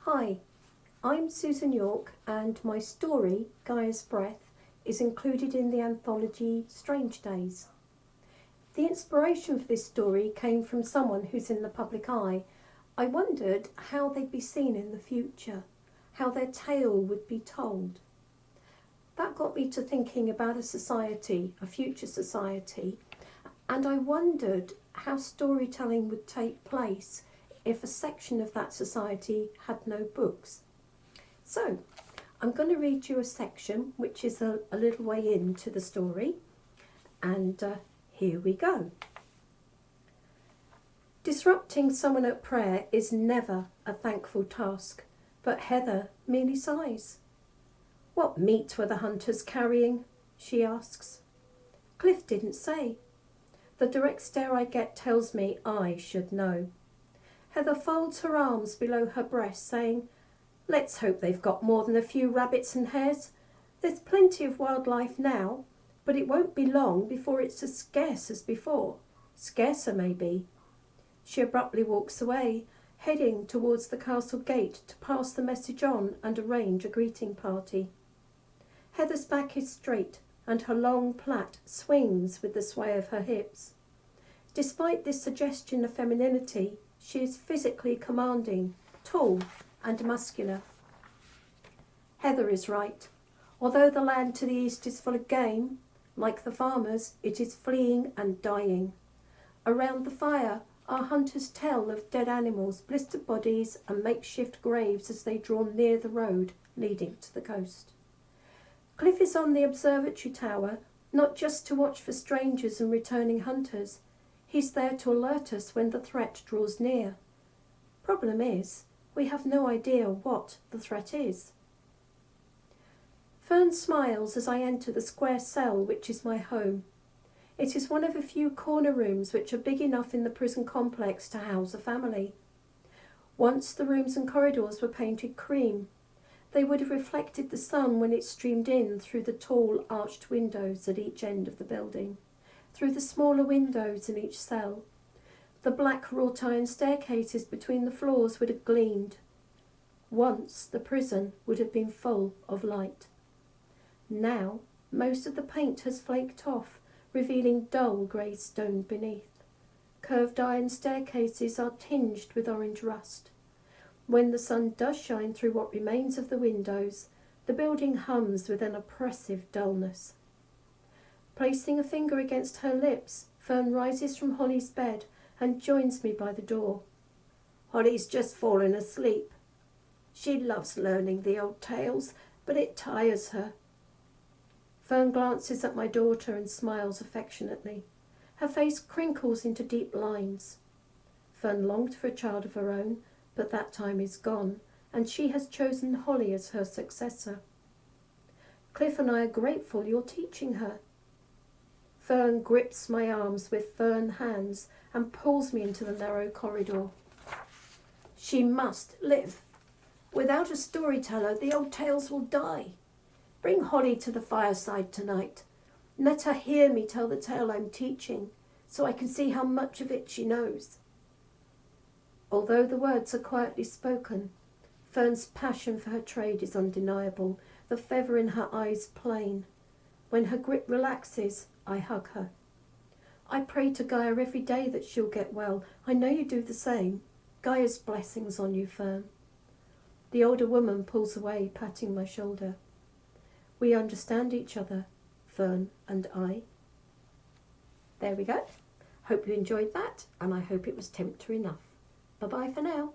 Hi, I'm Susan York and my story, Gaia's Breath, is included in the anthology Strange Days. The inspiration for this story came from someone who's in the public eye. I wondered how they'd be seen in the future, how their tale would be told. That got me to thinking about a society, a future society, and I wondered how storytelling would take place if a section of that society had no books. So, I'm going to read you a section which is a little way into the story, and here we go. Disrupting someone at prayer is never a thankful task, but Heather merely sighs. "What meat were the hunters carrying?" she asks. Cliff didn't say. The direct stare I get tells me I should know. Heather folds her arms below her breast, saying, "Let's hope they've got more than a few rabbits and hares. There's plenty of wildlife now, but it won't be long before it's as scarce as before. Scarcer, maybe." She abruptly walks away, heading towards the castle gate to pass the message on and arrange a greeting party. Heather's back is straight, and her long plait swings with the sway of her hips. Despite this suggestion of femininity, she is physically commanding, tall and muscular. Heather is right. Although the land to the east is full of game, like the farmers, it is fleeing and dying. Around the fire, our hunters tell of dead animals, blistered bodies and makeshift graves as they draw near the road leading to the coast. Cliff is on the observatory tower, not just to watch for strangers and returning hunters. He's there to alert us when the threat draws near. Problem is, we have no idea what the threat is. Fern smiles as I enter the square cell which is my home. It is one of a few corner rooms which are big enough in the prison complex to house a family. Once the rooms and corridors were painted cream. They would have reflected the sun when it streamed in through the tall arched windows at each end of the building, through the smaller windows in each cell. The black wrought iron staircases between the floors would have gleamed. Once the prison would have been full of light. Now most of the paint has flaked off, revealing dull grey stone beneath. Curved iron staircases are tinged with orange rust. When the sun does shine through what remains of the windows, the building hums with an oppressive dullness. Placing a finger against her lips, Fern rises from Holly's bed and joins me by the door. "Holly's just fallen asleep. She loves learning the old tales, but it tires her." Fern glances at my daughter and smiles affectionately. Her face crinkles into deep lines. Fern longed for a child of her own, but that time is gone, and she has chosen Holly as her successor. "Cliff and I are grateful you're teaching her." Fern grips my arms with firm hands and pulls me into the narrow corridor. "She must live. Without a storyteller, the old tales will die. Bring Holly to the fireside tonight. Let her hear me tell the tale I'm teaching, so I can see how much of it she knows." Although the words are quietly spoken, Fern's passion for her trade is undeniable, the feather in her eyes plain. When her grip relaxes, I hug her. "I pray to Gaia every day that she'll get well. I know you do the same. Gaia's blessings on you, Fern." The older woman pulls away, patting my shoulder. We understand each other, Fern and I. There we go. Hope you enjoyed that, and I hope it was tempter enough. Bye-bye for now.